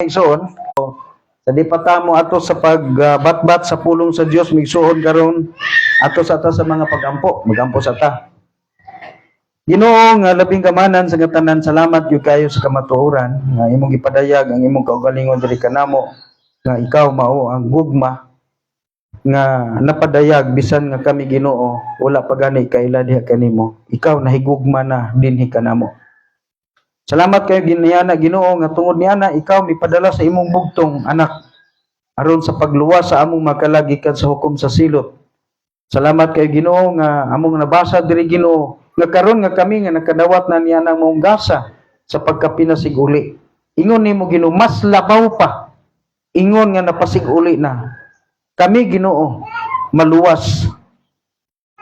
igsoon, sa di pa ta mo ato sa pagbatbat sa pulong sa Dios migsuon karon ato sa mga pagampo, magampo sa ta. Ginoo nga labing kamanan sa tanan, salamat gyud kayo sa kamatuoran nga imong gipadayag ang imong kaugalingon diri kanamo nga ikaw mao ang gugma nga napadayag bisan nga kami Ginoo wala pa gani kaila diha kanimo. Ikaw nahigugma na dinhi kanamo. Salamat kayo giniyana Ginoo nga tungod niana ikaw mipadala sa imong bugtong anak aron sa pagluwas sa among makalagikan sa hukom sa silot. Salamat kayo Ginoo nga among nabasa diri Ginoo nga karon nga kami nga nakadawat na niya ng mong gasa sa pagkapinasiguli. Ingon nimo Ginoo mas labaw pa. Ingon nga napasiguli na. Kami Ginoo maluwas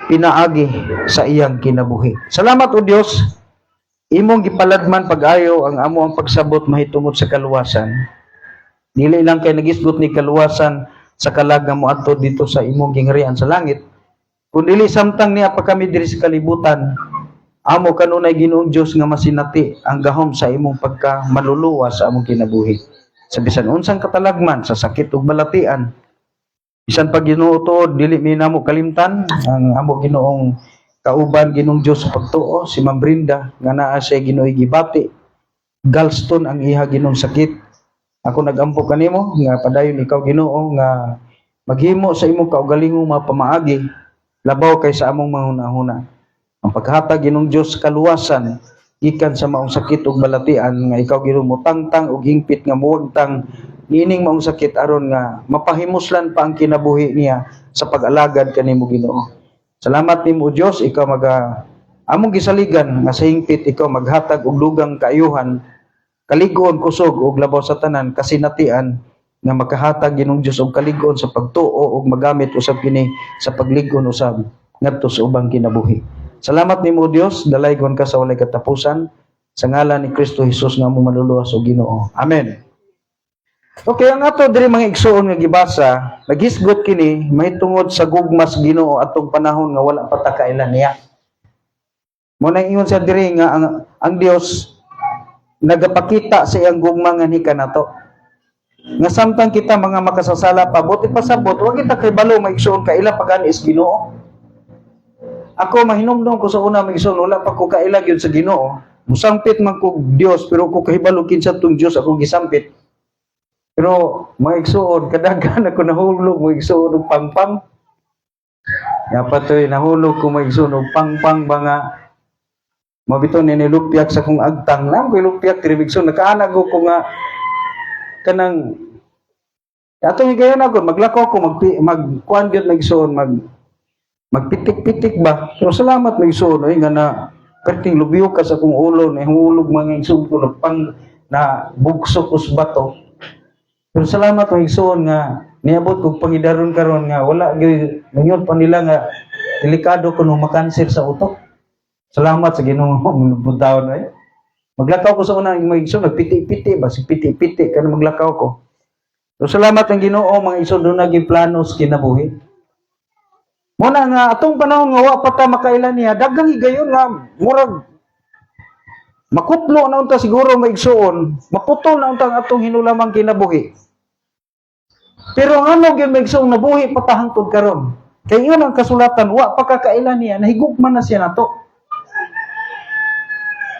pinaagi sa iyang kinabuhi. Salamat o Dios. Imong gipaladman pag-ayo ang amo ang pagsabot mahitungod sa kaluwasan. Dili lang kay nagisgot ni kaluwasan sa kalag nga moadto dito sa imong gingharian sa langit, kundi samtang niya pa kami diri sa kalibutan, amo kanunay Ginoong Dios nga masinati ang gahom sa imong pagka maluluwa sa among kinabuhi. Sa bisan unsang katalagman sa sakit ug balatian, bisan pag Ginoo tuod dili mi namo kalimtan ang amo Ginoong kauban Ginoong Dios sa pagtuo, si Ma'am Brinda nga naa siya Ginooy gibati. Gallstone ang iha Ginoong sakit. Ako nagampo kanimo nga padayon ikaw Ginoo nga maghimo sa imong kaugalingong mapamaagi labaw kay sa among mahuna-huna. Ang paghatag Ginoong Dios kaluwasan gikan sa maong sakit ug balatian nga ikaw Ginoo motangtang ug hingpit nga muwagtang niining maong sakit aron nga mapahimuslan pa ang kinabuhi niya sa pag-alagad kanimo Ginoo. Salamat nimo Dios, ikaw among gisaligan nga sa hingpit ikaw maghatag og dugang kaayuhan, kaligon kusog og labaw sa tanan kasinatian nga makahatag Ginoong Dios og kaligon sa pagtuo ug magamit usab kini sa pagligon usab ngadto sa ubang kinabuhi. Salamat nimo Dios, dalaygon ka sa walay katapusan sa ngalan ni Kristo Hesus nga among manluluwas o Ginoo. Amen. Okay, ang ato diri mga igsoon nga gibasa, naghisgot kini mahitungod sa gugmas Ginoo atong panahon nga wala pa ta kailan niya. Mo nang ingon sa diri nga ang Dios nagapakita sa iyang gugma nga ni kanato. Nga samtang kita mga makasasala pa, buti pasabot, wag kita kay balo maigsoon kaila pagani is Ginoo. Ako mahinumdum ko sa una maigsoon wala pa ko kaila gyud sa Ginoo. Musampit man ko Dios pero ko kahibalo kinsa tong Dios ako gisampit. Pero mga igsuon, kadaghan ako nahulog, mga igsuon og pangpang. Yapatoy nahulog ko mga igsuon og pangpang ba nga mabito ni nilupyak sa kong agtang. Nam ko ilupyak diri igsuon nakaanag ko nga kanang atong higayon ako maglakaw ko magkuan gyud igsuon magpitik-pitik ba. Pero salamat mga igsuon ay nga na perting lubiyo ka sa kong ulo na hulog mga igsuon ko na bugso ko sa bato. Pero salamat o igsoon nga niabot kog pangidaron karon nga wala gyud ngayon pa nila nga delikado kuno makanser sa utok. Salamat sa Ginoo buntaon ay. Maglakaw ko sa una mga igsoon nagpiti-piti ba si piti-piti kana maglakaw ko. So salamat ang Ginoo mga igsoon do naging plano sa kinabuhi. Mo na nga atong panahon nga wa pa ta makailan niya daghang higayon nga murag makuplo na unta siguro maigsoon, maputol na unta atong hinulamang kinabuhi. Pero ano gyud maigsoon nabuhi patahangtod karon. Kay iyon ang kasulatan wa pa kakailan niya nahigugma na siya nato.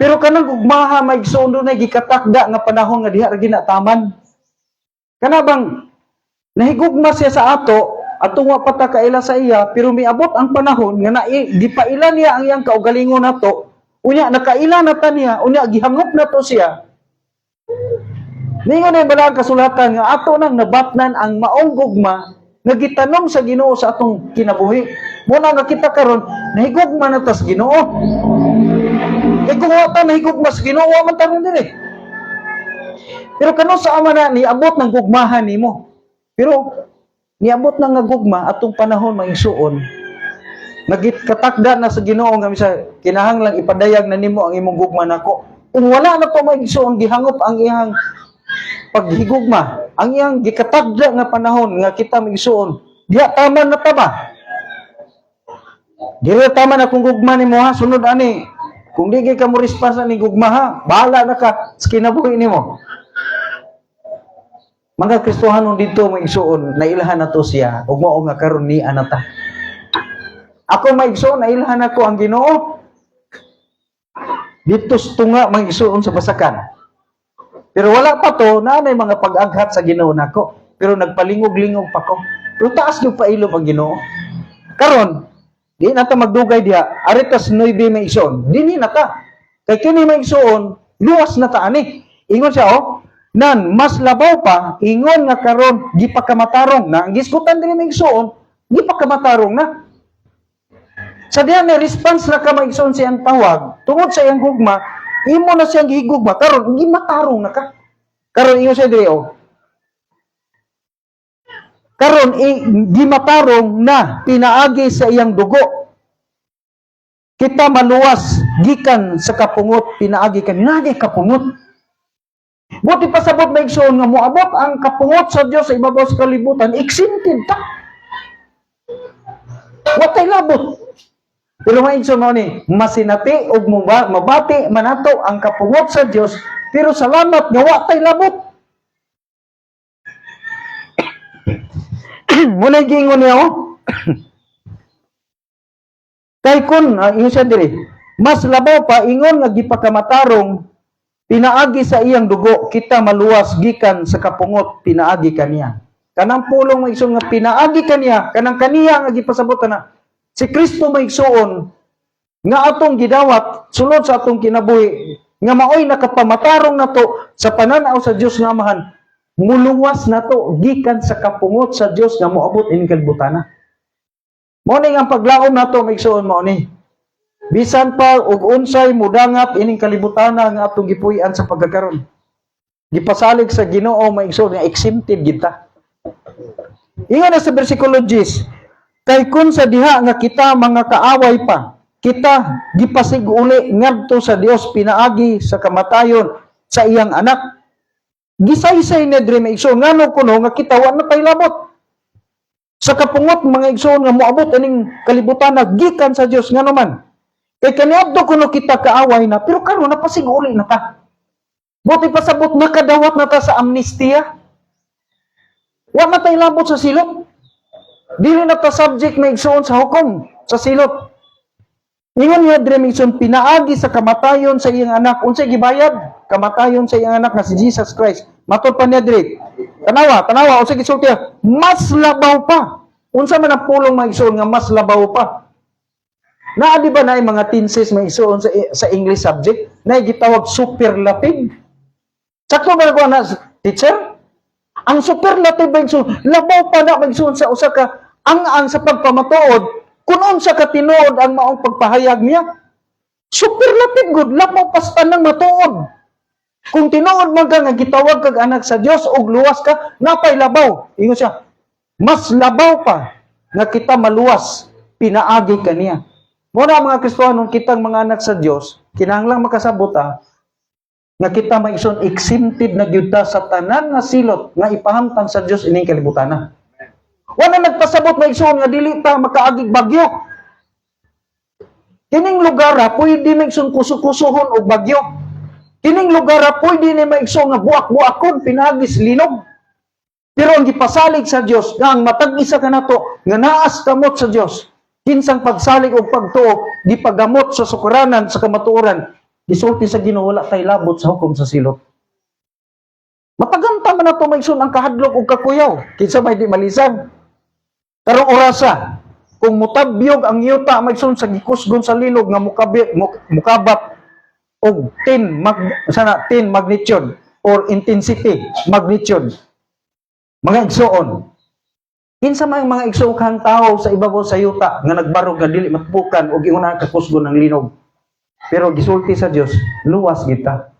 Pero kanang gugmaha maigsoon do na gikatakda nga panahon nga diha ra ginataman. Kana bang nahigugma siya sa ato atong wa pa ta kaila sa iya pero miabot ang panahon nga gipaila niya ang iyang kaugalingon nato. Unya nakaila na ta niya, unya gihangop na to siya. Ningon ay balang kasulatan nga ato nang nabatnan ang maong gugma nga gitanong sa Ginoo sa atong kinabuhi. Muna nga kita karon nahigugma na ta sa Ginoo. Kay kung wa ta nahigugma sa Ginoo, wa man ta diri. Pero kano sa ama na niabot ng gugmahan nimo. Pero niabot na nga gugma atong panahon maigsuon. Nagikatakda na sa Ginoo nga misa kinahanglang ipadayag na nimo ang imong gugma nako. Kung wala na to maigsuon gihangop ang iyang paghigugma, ang iyang gikatakda nga panahon nga kita maigsuon. Diya tama na ta ba? Dili tama na kung gugma nimo ha sunod ani. Kung di ka mo responsa ni gugma ha, bahala na ka sa kinabuhi nimo. Mga Kristohanon dito maigsuon nailahan nato siya ug mao nga karon ni anata. Ako maigsuon nailahan ako ang Ginoo. Dito tunga maigsuon sa basakan. Pero wala pa to na may mga pag-aghat sa Ginoo nako. Pero nagpalingog-lingog pa ko. Pero taas yung pailom ang Ginoo. Karon, di na ta magdugay diha. Aritas 9 maigsuon. Dini na ta. Kay kini maigsuon, luwas na ta ani. Ingon siya nan mas labaw pa ingon nga karon gipakamatarong na ang giskutan diri maigsuon gipakamatarong na sa diha na response na ka maigsuon siyang tawag tungod sa iyang gugma imo na siyang gihigugma karon gimatarong na ka karon ingon siya diri karon gimatarong na pinaagi sa iyang dugo kita maluwas gikan sa kapungot pinaagi kanina kapungot. Buti pasabot na igsoon nga moabot ang kapungot sa Dios sa ibabaw sa kalibutan, exempted ta. Watay labot. Pero maigsoon mo ni, masinati o mabati manato ang kapungot sa Dios, pero salamat nga watay labot. Muna gingon niya kay kun, ingon siya diri, mas labaw pa ingon nga gipakamatarong pinaagi sa iyang dugo, kita maluwas gikan sa kapungot, pinaagi kaniya. Kanang pulong maigsoon nga pinaagi kaniya, kanang kaniya nga gipasabot na si Kristo maigsoon nga atong gidawat sulod sa atong kinabuhi nga maoy nakapamatarong nato sa pananaw sa Dios nga Amahan, muluwas nato gikan sa kapungot sa Dios nga moabot ining kalibutana. Mao ni ang paglaom nato maigsoon mao ni. Bisan pa og unsay mudangat ining kalibutana nga atong gipuy-an sa pagkakaron. Gipasalig sa Ginoo maigsoon nga exempted kita. Ingon na sa bersikulo 10, kay kun sa diha nga kita mga kaaway pa, kita gipasiguli ngadto sa Dios pinaagi sa kamatayon sa iyang anak. Gisaysay ni diri maigsoon ngano kuno nga kita wa na pailabot. Sa kapungot mga igsoon nga moabot ining kalibutana gikan sa Dios ngano man. Kay kaniadto kuno kita kaaway na, pero karon napasiguli na ta. Buti pasabot nakadawat na ta sa amnestia. Wa na tay labot sa silot. Dili na ta subject maigsoon sa hukom sa silot. Ingon niya diri maigsoon pinaagi sa kamatayon sa iyang anak. Unsay gibayad? Kamatayon sa iyang anak nga si Jesus Christ. Matud pa niya diri. Tanawa, unsay gisulti? Mas labaw pa. Unsa man ang pulong maigsoon nga mas labaw pa? Naa di ba na mga tenses may isuon sa English subject na gitawag superlative? Sakto ba ko na teacher? Ang superlative ba isuon? Labaw pa na magsuon sa usa ka ang sa pagpamatuod kung unsa ka tinuod ang maong pagpahayag niya. Superlative good, labaw pa sa tanang matuod. Kung tinuod man ka nga gitawag kag anak sa Dios og luwas ka, napay labaw. Ingon siya, mas labaw pa nga kita maluwas, pinaagi kaniya. Muna mga Kristohanon, kitang mga anak sa Dios, kinahanglang makasabot nga kita maigsoon exempted na gyud ta sa tanan nga silot nga ipahamtang sa Dios ining kalibutana. Wala nagpasabot maigsoon nga dili ta makaagig bagyo. Kining lugar pwede maigsoon kusukusuhon og bagyo. Kining lugar pwede ni maigsoon nga buak-buakon pinagis linog. Pero ang gipasalig sa Dios nga ang matag isa kanato nga naas kamot sa Dios. Kinsang pagsalig o pagtuo, di paggamot sa sukuranan, sa kamatuoran, gisulti sa Ginoo wala tay labot sa hukom sa silot. Mapaganta man na ito maigsoon ang kahadlok o kakuyaw, kinsa may di malisan. Pero orasa, kung mutabyog ang yuta maigsoon sa gikusgon sa linog nga mukabat og 10 magnitude or intensity magnitude. Mga igsoon, kinsa may mga igsookang tao sa ibabaw sa yuta nga nagbarog nga dili matbukan og ingon ka kusgon ng linog. Pero gisulti sa Dios, luwas kita.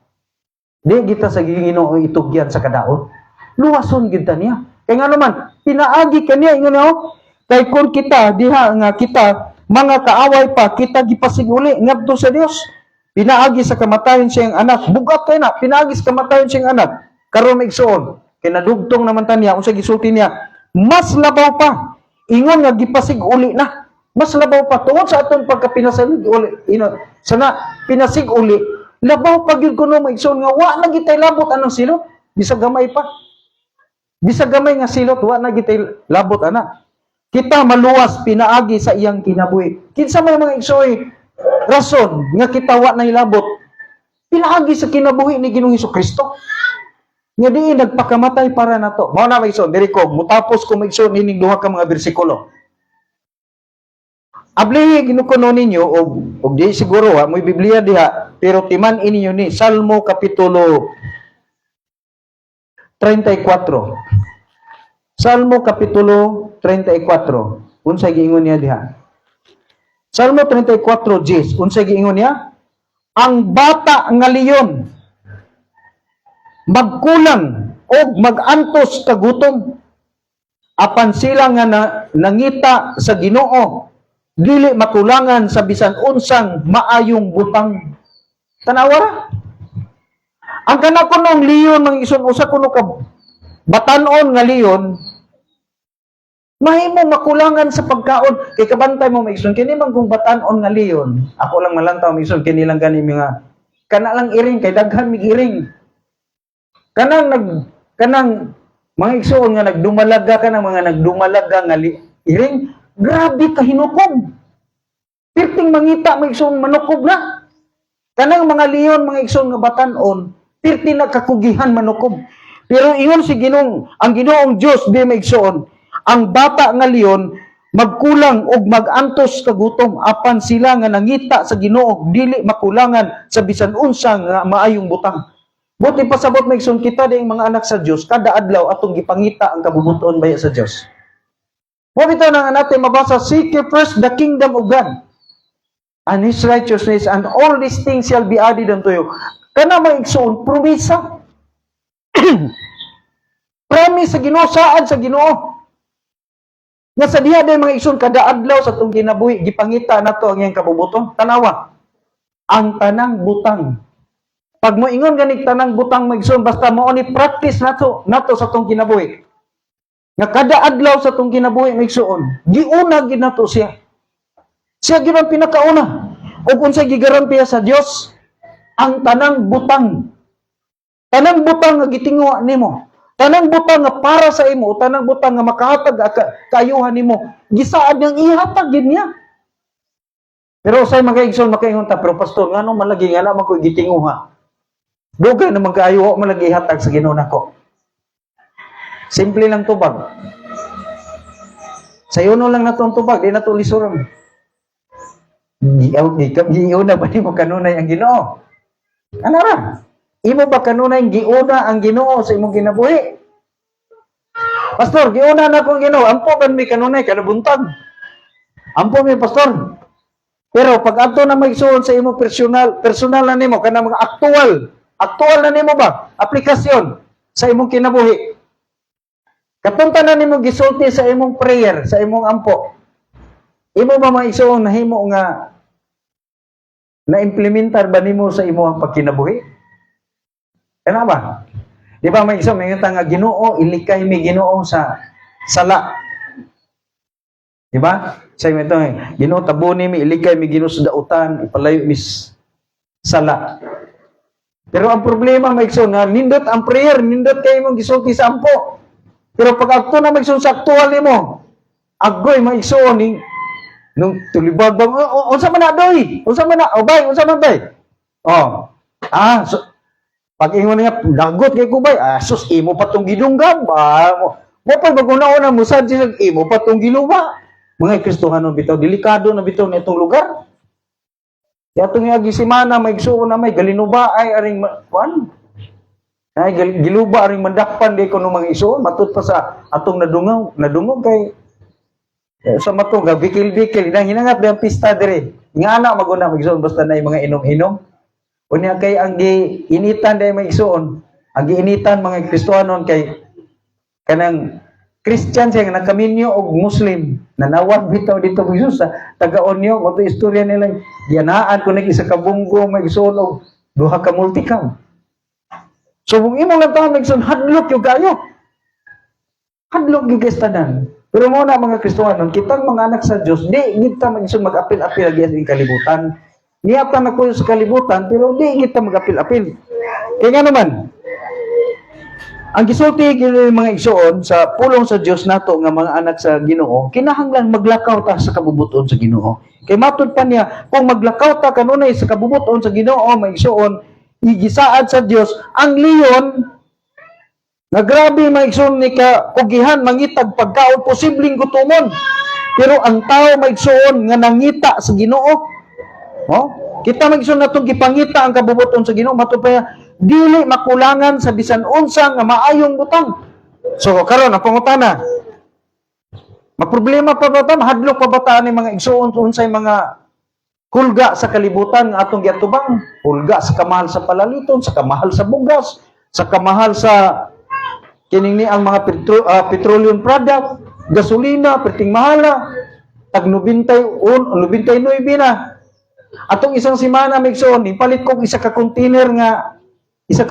Di kita sa Ginoo itugyan sa kadaot. Luwason gid ta niya. Kay nga naman pinaagi kaniya ingon niya kay kun kita diha nga kita mga kaaway pa kita gipasiguli ngadto sa Dios. Pinaagi sa kamatayon siyang anak. Bugat kay na pinaagi sa kamatayon siyang anak. Karon maigsoon kay nadugtong naman ta niya unsa gisulti niya. Mas labaw pa. Ingon nga gipasig-uli na. Mas labaw pa. Tungod sa aton pagkapinasig-uli. Sana pinasig-uli. Labaw pa gyud kuno maigsoon nga wa na gitay labot anong silo. Bisag gamay pa. Bisag gamay nga silot, wa na gitay labot ana. Kita maluwas pinaagi sa iyang kinabuhi. Kinsa may mga igsoy rason nga kita wa na ilabot pinaagi sa kinabuhi ni Ginoong Hesukristo. Nga di nagpakamatay para nato. Mao na maigsoon, diri ko mutapos ko maigsoon ining duha ka mga bersikulo. Abli ginukuno ninyo og di siguro ha, mo'y Biblia diha, pero timan inyo ni Salmo kapitulo 34. Salmo kapitulo 34. Unsay giingon niya diha? Salmo 34:10. Unsay giingon niya? Ang bata nga leyon magkulang o magantos kagutom apan sila nga nangita sa Ginoo dili makulangan sa bisan unsang maayong butang. Tanawara ang kana kunong leyon mang ison usa kuno ka batan-on nga leyon mahimo makulangan sa pagkaon kay kabantay mo maigsoon kini man kung batan-on nga leyon ako lang malantaw maigsoon kini lang gani mga kana lang iring kay daghan mig iring kanang mga igsoon nga nagdumalaga ka ng mga nagdumalaga nga iring grabe ka hinukom pirting mangita mga igsoon manukob na kanang mga leyon mga igsoon nga batan-on pirti na kakugihan manukob pero ingon si Ginoong ang Ginoong Dios di maigsoon ang bata nga leyon magkulang og magantos kagutom apan sila nga nangita sa Ginoo dili makulangan sa bisan unsa nga maayong butang. Buti pasabot maigsoon kita ding mga anak sa Dios kada adlaw atong gipangita ang kabubuton baya sa Dios. Mo bitaw na nga natin mabasa seek ye first the kingdom of God and His righteousness and all these things shall be added unto you. Kana maigsoon promisa. Promise sa Ginoo saad sa Ginoo. Nga sa diha day mga igsoon kada adlaw sa atong kinabuhi gipangita nato ang iyang kabubuton. Tanawa. Ang tanang butang. Pag mo ingon ganig tanang butang maigsoon basta mo ni practice nato sa atong kinabuhi. Nga kada adlaw sa atong kinabuhi maigsoon, giuna gid nato siya. Siya gid ang pinakauna. Ug unsay gigarantiya sa Dios ang tanang butang. Tanang butang nga gitinguha nimo. Tanang butang nga para sa imo, tanang butang nga makahatag kaayuhan nimo, gisaad niyang ihatag gid niya. Pero say mga igsoon makaingon ta pero pastor ngano man lagi nga na man ko gitinguha. Dugay na magkaayo man lagi ihatag sa Ginoo nako. Simple lang tubag. Sayono lang nato ang tubag, di nato lisuron. Giuna ba nimo kanunay ang Ginoo? Ano ra? Imo ba kanunay giuna ang Ginoo sa imong kinabuhi? Pastor, giuna na ko ang Ginoo. Ampo kan mi kanunay kada buntag. Ampo mi pastor. Pero pag adto na maigsuon sa imong personal na nimo kana mga aktual na nimo ba? Aplikasyon sa imong kinabuhi. Kapunta na nimo gisulti sa imong prayer, sa imong ampo. Imo ba maigsuon nahimo nga na-implementar ba nimo sa imong pagkinabuhi? Kana ba? Di ba may isang mga nga Ginoo, ilikay mi Ginoo sa sala. Di ba? Sa ito, Ginoo tabuni mi, ilikay mi Ginoo sa dautan, ipalayo mi sala. Pero ang problema may isang nga, nindot ang prayer, nindot kayo mong gisulti sa ampo. Pero pag akto na may isang saktual nimo, agoy may isang nung tulibag bang, unsa man na doy? Unsa man na? Obay, unsa man bay? Oh. So, pag ingon nga, dagot kay kubay, sus, imo pa itong gidunggab. Mo pa maguna-una mo sa imo pa itong giluba. Mga Kristohanon bitaw, delikado na bitaw na itong lugar. Kaya itong gisimana, may igsuon na may galinuba ay aring, ay giluba aring mandakpan di ko nung mga isuon. Matut pa sa atong nadungog kay, sa matong, bikil-bikil, hinangat ba ang pista dire. Nga na maguna mag-isuon, basta na yung mga inom-inom. Unya kay ang giinitan day may igsoon, ang giinitan mga Kristohanon kay kanang Christian siya nga nakaminyo og Muslim nanawag bitaw dito kay Jesus sa taga-onyo mo to istorya nila gianaan ko nag isa ka bunggo may igsoon og duha ka multicam. So kung imo lang taon igsoon hadlok yung kayo. Hadlok gyud tanan. Pero mo na mga Kristohanon kitang mga anak sa Dios di kita mag-igsoon mag-apil-apil agi sa kalibutan. Niyata na ko sa kalibutan, pero di kita mag-apil-apil. Kaya nga naman, Ang gisulti kini mga igsoon sa pulong sa Dios nato nga mga anak sa Ginoo, kinahanglan maglakaw ta sa kabubuton sa Ginoo. Kay matud pa niya, kung maglakaw ta kanunay sa kabubuton sa Ginoo, mga igsoon, igisaad sa Dios ang leon nga grabe mga igsoon ni ka kugihan mangitag pagkaon posibleng gutomon. Pero ang tao mga igsoon nga nangita sa Ginoo, oh, kita mga igsoon natong gipangita ang kabubuton sa Ginoo, matud pa niya, dili makulangan sa bisan unsa nga maayong butang. So karon ang pangutana, maproblema pa ba ta, mahadlok pa ba ta ni mga igsoon unsay mga hulga sa kalibutan nga atong giatubang? Hulga sa kamahal sa palaliton, sa kamahal sa bugas, sa kamahal sa kining ni ang mga petroleum product, gasolina, perting mahala, tag 99 na. Atong isang semana may igsoon, ipalit ko isa ka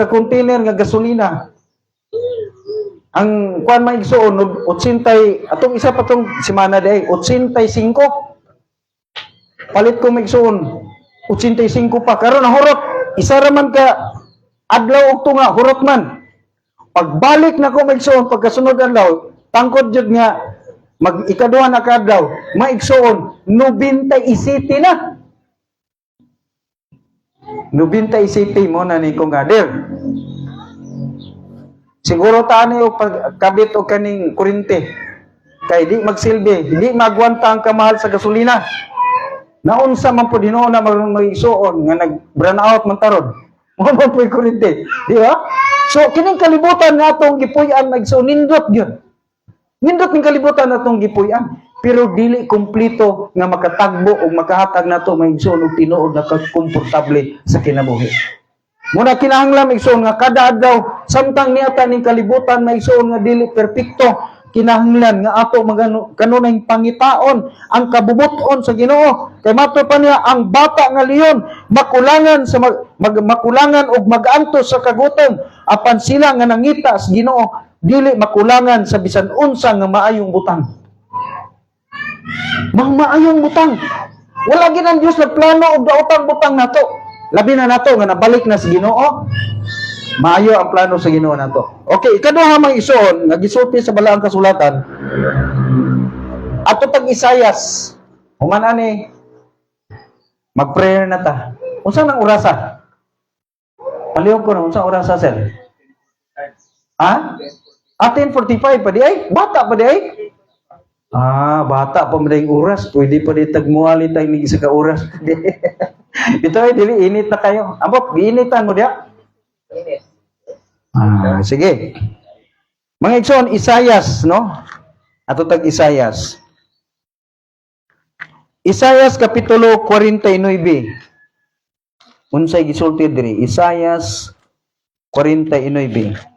container nga gasolina. Ang kuan may igsoon 80 atong isa pa tong semana day 85. Palit ko may igsoon 85 pa karon nahurot. Isa ra man ka adlaw og tunga hurot man. Pagbalik na ko may igsoon pagkasunod adlaw, tangkod jud nga mag-ikaduha na kadlaw, may igsoon 97 na. 97 mo na ni kong gader. Siguro tani o pagkabit o kaning kurente. Kay di magsilbi, di magwanta ang kamahal sa gasolina. Naunsa man po dino na mag-igsoon nga nag-brown out man taron. Mo man po kurente, di ba? So kining kalibutan nga atong gipuy-an mag-igsoon nindot gyud. Nindot ning kalibutan natong gipuy-an. Pero dili kumpleto nga makatagbo o makahatag nato maigsoon og tinuod na komportable sa kinabuhi. Muna kinahanglan maigsoon nga kada adlaw samtang niata ning kalibutan maigsoon nga dili perpekto, kinahanglan nga ato kanunay pangitaon ang kabubuton sa Ginoo. Kay mato pa niya ang bata nga leon makulangan sa makulangan og mag-antos sa kagutom apan sila nga nangita sa Ginoo dili makulangan sa bisan unsa nga maayong butang. Maayong butang. Wala gid ang Dios na plano og daotang butang nato. Labi na nato nga nabalik na sa Ginoo. Maayo ang plano sa Ginoo nato. Okay, ikaduha mang ison nga gisulti sa balaang kasulatan. Ato tag Isayas. Human ani mag-prayer na ta. Unsa nang orasa? Palihog ko na unsa orasa sir? Ha? 10:45 pa di ay? Bata pa di ay? Bata pa madayong oras. Pwede pa di tagmuali tayo ng isa ka oras. Ito ay dili, init na kayo. Ambot, giinitan mo diya? Init. Sige. Mga igsoon, Isayas, no? Ato tag Isayas. Isayas kapitulo 49. Unsay gisulti diri? Isayas 49.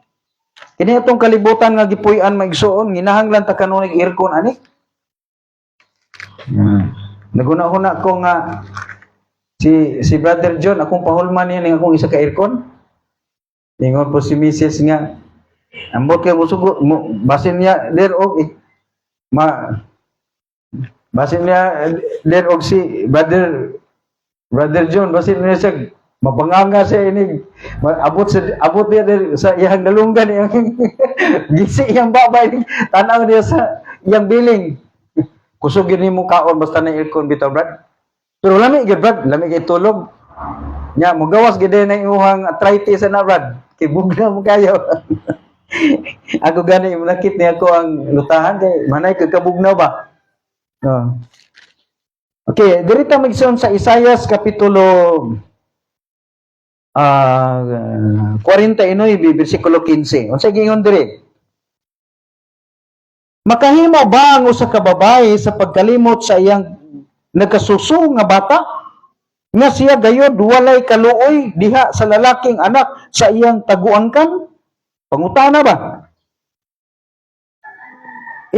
Kini atong kalibutan nga gipuy-an maigsoon, ginahanglan ta kanunay aircon ani. Naguna-huna ko nga si Brother John akong pahulman niya ning akong isa ka aircon. Ingon po si Mrs. nga ambot kay musugo basin niya der og basin niya der og si Brother John basin niya siya mapanganga siya ini abot dia sa iyang dalunggan iyang gisi iyang babay tanaw niya sa iyang biling kusog ni mo kaon basta na aircon bitaw brad pero lami gid brad lami kay tulog nya mogawas gid na imuhang arthritis na brad kay bugna mo kayo ako gani manakit niya ko ang lutahan kay manay kagkabugnaw ba okay dirita magson sa Isayas kapitulo 49 bersikulo 15. Unsa gingon diri? Makahimo ba ang usa ka babae sa pagkalimot sa iyang nagkasuso nga bata? Nga siya gayud walay kaluoy diha sa lalaking anak sa iyang taguangkan? Pangutana ba?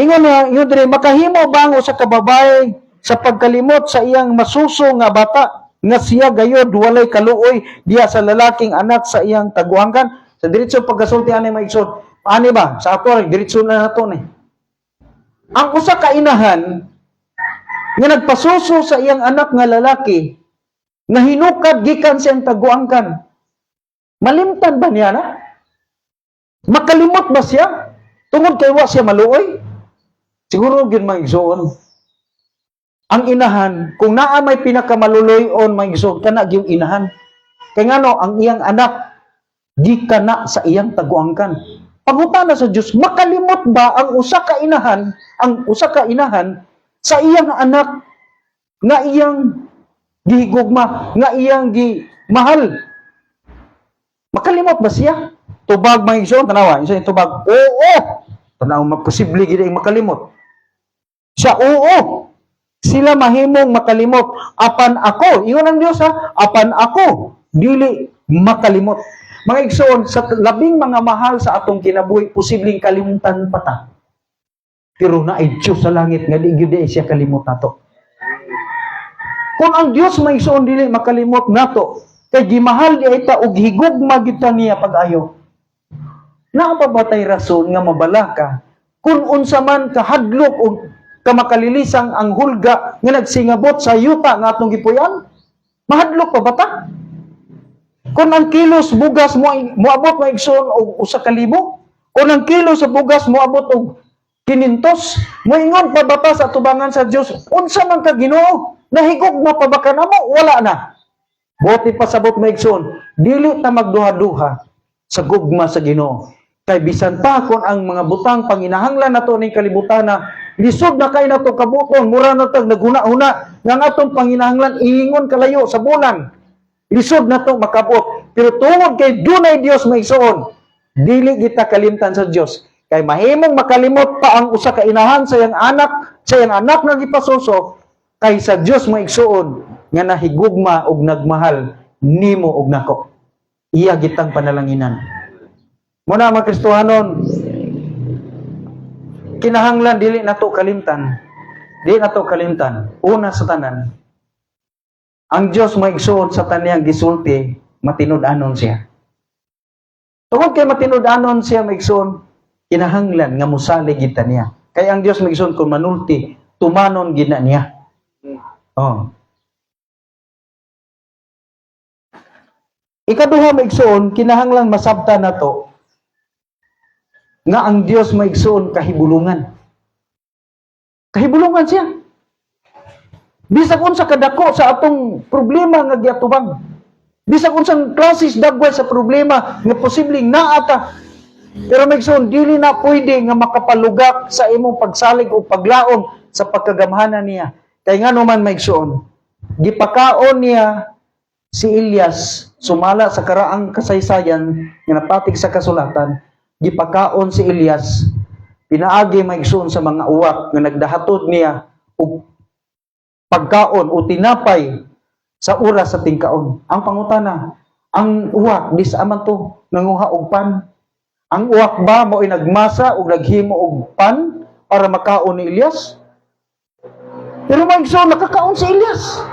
Ingon diri makahimo ba ang usa ka babae sa pagkalimot sa iyang masuso nga bata? Nga siya gayod walay kaluoy diya sa lalaking anak sa iyang taguangkan. Sa diretso pagkasulti ani maigsoon ani ba sa ato diretso na nato ni ang usa ka inahan nga nagpasuso sa iyang anak nga lalaki nga hinukad gikan siyang taguangkan malimtan ba niya na Makalimot ba siya? Tungod kay wa siya maluoy? Siguro gyud maigsoon. Ang inahan, kung naa may pinakamaluloyon, maigsoon kana gyud inahan. Kay ngano ang iyang anak di kana sa iyang taguangkan. Pangutana sa Dios, makalimot ba ang usa ka inahan sa iyang anak nga iyang gihigugma, nga iyang mahal? Makalimot ba siya? Tubag maigsoon tanawa, isa tubag. Oo. Tanaw posible gid ang makalimot. Siya oo. Sila mahimong makalimot. Apan ako, ingon ang Dios ha, apan ako dili makalimot. Mga igsoon, sa labing mga mahal sa atong kinabuhi, posibleng kalimutan pa ta. Pero naay Diyos sa langit nga di gyud siya kalimot nato. Kung ang Dios may igsoon dili makalimot nato, kay gimahal di ita og higugma gyud ta niya pag-ayo. Naa pa ba tay rason nga mabala ka kung unsa man kahadlok og kamakalilisang ang hulga nga nagsingabot sa yuta nga atong gipuy-an? Mahadlok pa ba ta? Kung ang kilos bugas moabot na igsoon og 1,000, kung ang kilo sa bugas moabot og 500, moingon pa ba ta sa tubangan sa Dios? Unsa man ka Ginoo? Nahigugma pa ba ka namo? Wala na. Buti pasabot mo igsoon, dili ta magduha-duha sa gugma sa Ginoo. Kay bisan pa kung ang mga butang panginahanglan nato ning kalibutan na lisod na kay nato kabuton, mura na tag naghuna-huna nga atong panginahanglan iingon kalayo sa bulan. Lisod na to makabot. Pero tungod kay dunay Dios may igsoon, dili kita kalimtan sa Dios. Kay mahimong makalimot pa ang usa ka inahan sa iyang anak nga gipasuso, kay sa Dios may igsoon nga nahigugma og nagmahal nimo og nako. Iya gitang panalanginan. Muna mga Kristohanon, kinahanglan dili nato kalimtan. Dili nato kalimtan. Una sa tanan, ang Dios maigsoon sa taniyang gisulti, matinud-anon siya. Tungod kay matinud-anon siya maigsoon, kinahanglan nga musalig gid niya. Kay ang Dios maigsoon kung manulti, tumanon gid na niya. Oh. Ikaduha maigsoon, kinahanglan masabtan nato nga ang Dios maigsoon kahibulungan. Kahibulungan siya. Bisag unsa kadako sa atong problema nga giatubang. Bisag unsang klases dagway sa problema nga posibleng naa ta. Pero maigsoon dili na pwede nga makapalugak sa imong pagsalig o paglaom sa pagkagamhanan niya. Kay ngano man maigsoon, gipakaon niya si Elias sumala sa karaang kasaysayan nga napatig sa kasulatan. Gipakaon si Elias, pinaagi maigsoon sa mga uwak nga nagdahatod niya og pagkaon o tinapay sa oras sa tingkaon. Ang pangutana, ang uwak di sa aman to nanguha og pan. Ang uwak ba mo'y nagmasa o naghimo og pan para makaon ni Elias? Pero maigsoon nakakaon si Elias.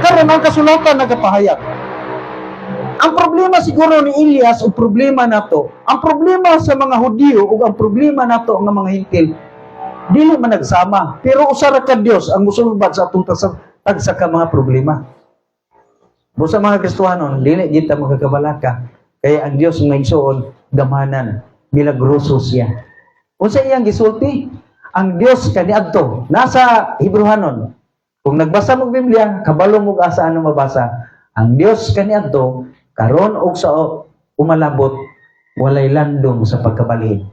Karon ang kasulatan nagapahayag. Ang problema siguro ni Elias o problema nato, ang problema sa mga Hudyo o ang problema nato nga mga Hintil, dili man nagsama. Pero usara ka Dios ang musulbad sa atong tagsa ka mga problema. Busa mga Kristohanon, dili kita magkakabalaka. Kaya ang Dios nga igsoon gamanan, milagroso siya. Unsa iyang gisulti? Ang Dios kaniadto nasa Hebrehanon. Kung nagbasa mo Biblia, kabalo mo asa ano mabasa. Ang Dios kaniadto karon og sa umalabot walay landong sa pagkabalhin.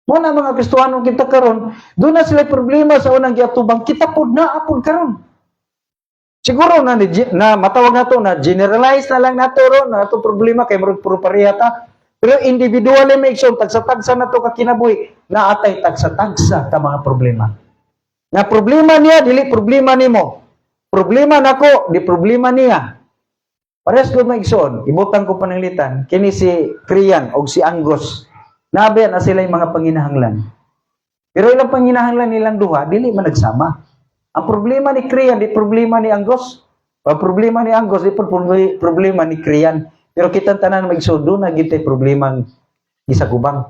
Mo na mga Kristohanon kita karon, doon na sila problema sa unang giatubang, kita pod na apod karon. Siguro na matawag nato na generalize na lang nato ron na ato problema kay murag puro pareha ta. Pero individually make sure tagsa-tagsa nato ka kinabuhi na atay tagsa-tagsa ka mga problema. Na problema niya dili problema nimo. Problema nako di problema niya. Parehas ko maigsoon, ibutang ko pananglitan kini si Krian o si Angus. Nabi na sila yung mga panginahanglan. Pero ilang panginahanglan nilang duha, dili man nagsama. Ang problema ni Krian, di problema ni Angus. Ang problema ni Angus, di problema ni Krian. Pero kitang tanan maigsoon, doon na gitay problemang gisagubang.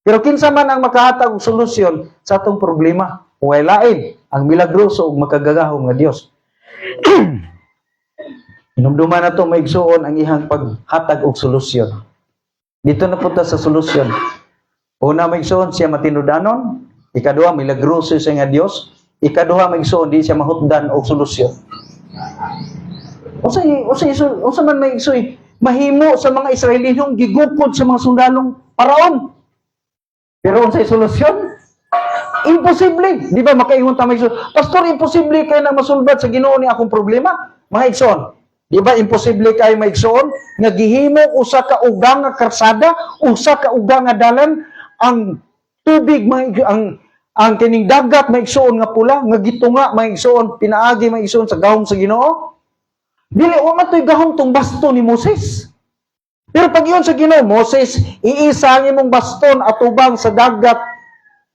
Pero kinsa man ang makahatag og solusyon sa atong problema, huwag lain ang milagroso ug makagagahom nga Dios. Inumduman na ito maigsoon ang ihang paghatag og solusyon. Dito na punta sa solusyon. Una, maigsoon siya matinudanon. Ikaduha, milagroso siya nga Dios. Ikaduha, maigsoon di siya mahutdan o solusyon. Usa man maigsoy, mahimo sa mga Israelino gigukod sa mga sundalong paraon. Pero unsay solusyon? Imposible. Di ba makaingon ta maigsoon? Pastor, imposible kay na masulbad sa Ginoo ni akong problema. Mga igsoon, di ba imposible kay maigsoon nga gihimo usa ka ugang nga karsada, usa ka ugang nga dalan ang tubig ang kining dagat maigsoon nga pula nga gitunga maigsoon pinaagi maigsoon sa gahom sa Ginoo. Dili wa man toy gahom tong baston ni Moses. Pero pag iyon sa Ginoo, Moses, iisa ang imong baston atubang sa dagat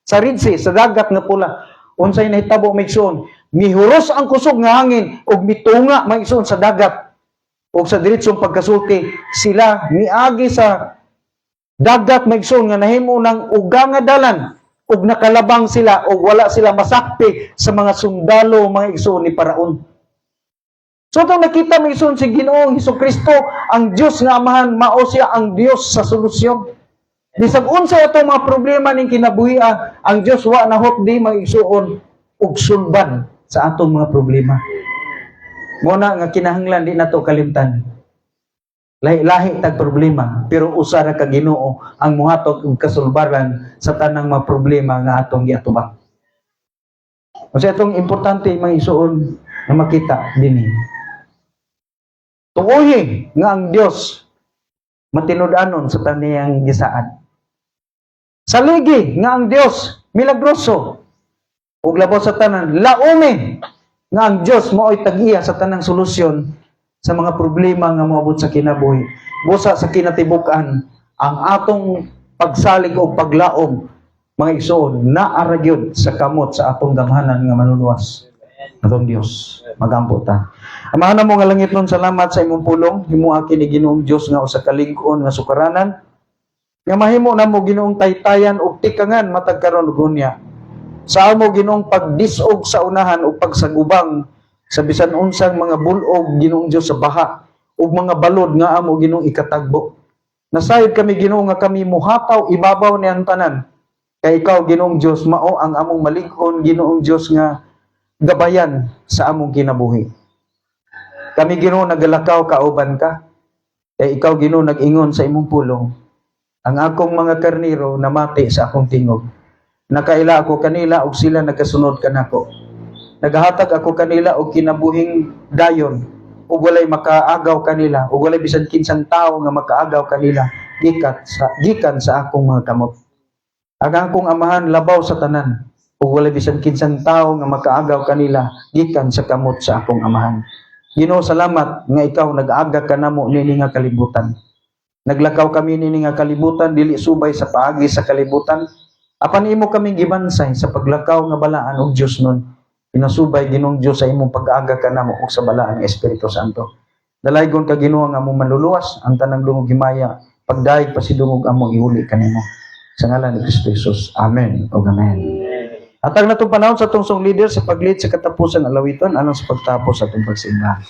sa Red Sea, sa dagat nga pula. Unsay nahitabo maigsoon, mihuros ang kusog nga hangin ug mitunga maigsoon sa dagat. Ug sa diretsong pagkasulti, sila miagi sa dagat maigsoon nga nahimo ng ugang nga dalan ug nakalabang sila ug wala sila masakpi sa mga sundalo mga igsoon ni Paraon. So itong nakita maigsoon si Ginoong Hesukristo, ang Dios nga Amahan, mao siya ang Dios sa solusyon. Bisag unsa itong mga problema ning kinabuhi, ang Dios wa nahot di maigsoon og sulbad sa atong mga problema. Muna nga kinahanglan di nato kalimtan. Lahi-lahi tag problema, pero usa ra ka Ginoo ang muhatod og kasulbaran sa tanang mga problema nga atong giatubang. Kasi itong importante mga isuon na makita dinhi. Tuoy nga ang Dios matinud-anon sa taniyang gisaad. Saligi nga ang Dios milagroso ug labaw sa tanan, laumi nga ang Dios mao'y tag-iya sa tanang solusyon sa mga problema nga moabot sa kinabuhi. Busa sa kinatibuk-an, ang atong pagsalig o paglaom, mga igsoon, naara gyud sa kamot sa atong gamhanan nga manuluwas. Atong Dios, magampo ta. Amahan na mo nga langit nun, salamat sa imong pulong, himuaki ni Ginoong Dios nga usa ka lingkon nga sukaranan, nga mahimo na mo Ginoong taytayan ug tikangan matag karon ug unya. Sa amo Ginoong pagdisog sa unahan o pagsagubang sa bisan unsang mga bulog Ginoong Dios sa baha ug mga balod nga amo Ginoong ikatagbo. Nasayod kami Ginoo nga kami muhataw ibabaw ni ang tanan. Kay ikaw Ginoong Dios mao ang among malig-on Ginoong Dios nga gabayan sa among kinabuhi. Kami Ginoo nagalakaw kauban ka. Kay ikaw Ginoo nag-ingon sa imong pulong. Ang akong mga karniro namati sa akong tingog. Nakaila ako kanila ug sila nagasunod kanako. Nagahatag ako kanila og kinabuhing dayon ug walay makaagaw kanila ug walay bisan kinsang tawo nga makaagaw kanila gikan sa akong mga kamot. Ang akong amahan labaw sa tanan ug walay bisan kinsang tawo nga makaagaw kanila gikan sa kamot sa akong amahan. Ginoo, salamat nga ikaw nag-aga kanamo nini nga kalibutan. Naglakaw kami nini nga kalibutan dili subay sa paagi sa kalibutan. Apan imo kaming gibansay sa paglakaw nga balaan og Dios nun. Pinasubay Ginoong Dios sa imong pag-aaga kanamo og sa balaan nga Espiritu Santo. Dalaygon ka Ginoo nga among manluluwas ang tanang dungog himaya, pagdaig pasidungog among iuli kanimo. Sa ngalan ni Kristo Jesus. Amen ug amen. Atag na itong panahon sa itong song leader sa pag-lead sa katapusan alawiton alang sa pagtapos sa itong pagsimba.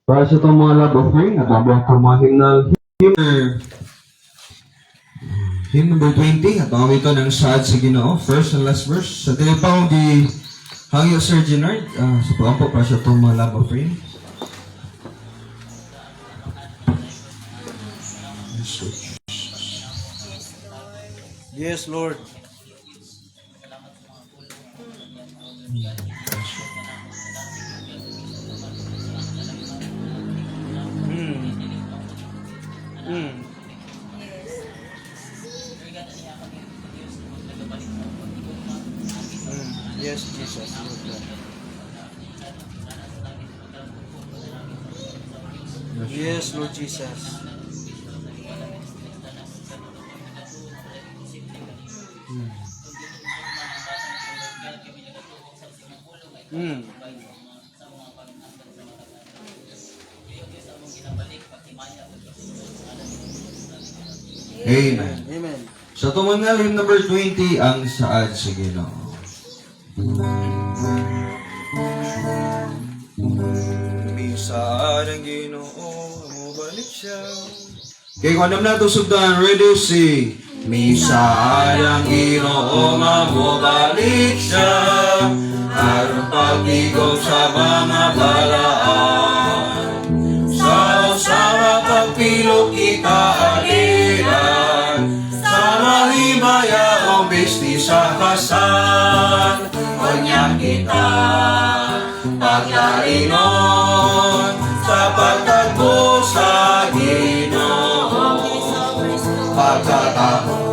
Para sa itong mga love offering, at abang tumahin na hymn number 20, at ang ito ng saad sa Ginoo, first and last verse. Sa tinipang di hangyo Sir Gennard, sa pagampo para sa itong mga love offering. Yes, Lord. Yes, Jesus. Yes, Lord Jesus. Amen. Amen. Sa tumangal, hymn number 20, ang saad sa Ginoo. saan ang Ginoo mubalik siya. Kaya kung alam na ito sugdan, ready, sing. Misaan ang Ginoo nga mubalik siya, aron pagtigom sa mga balaan. Sa usaha pagpilok kita aliran, sa mahimaya o bisti sa kasan, kanya kita paglarinon sa pagtagpo sa Ginoo. Pagkataho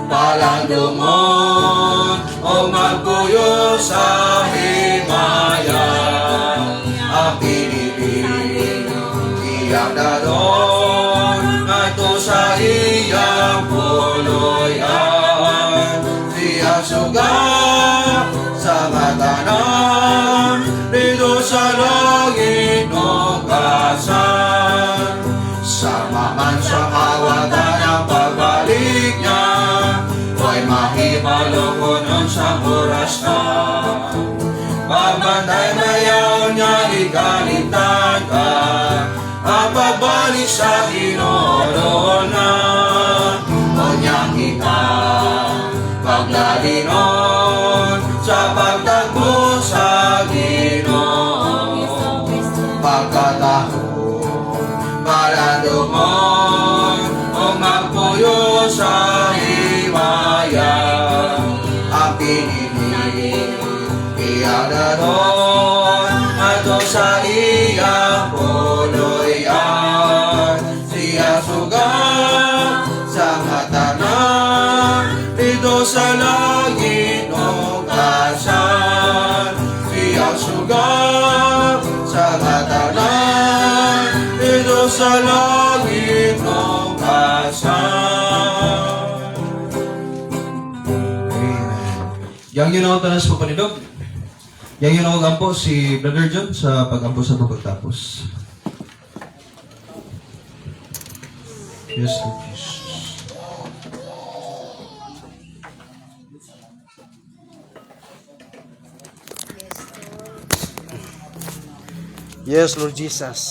palandumon o magpuyo sa himaya, ang pinipili iyang dadon ato sa iyang puloyan. Siya suga sa matanan dito sa langit ng kasan. Sama man sa kawatan ang pagbalik niya, huwag mahimalungunan sa oras na. Pagbanday mayaw niya igalintan ka, ang pagbalik sa Ginoo na. O niya kita paglalinon sa pagtagpo sa Ginoo. Pagkataho palandumon o magpuyo sa himaya, ang pinili iyang dadon ato sa iyang puloyan. Siya suga sa matanan dito sa langit ng kasan. Siya suga sa matanan dito sa langit ng kasan. Yang yun ako tanas po panidog. Yang yun ako gampo si Brother John sa pagampo sa pagtapos. Yes, Lord Jesus. Yes, Lord Jesus.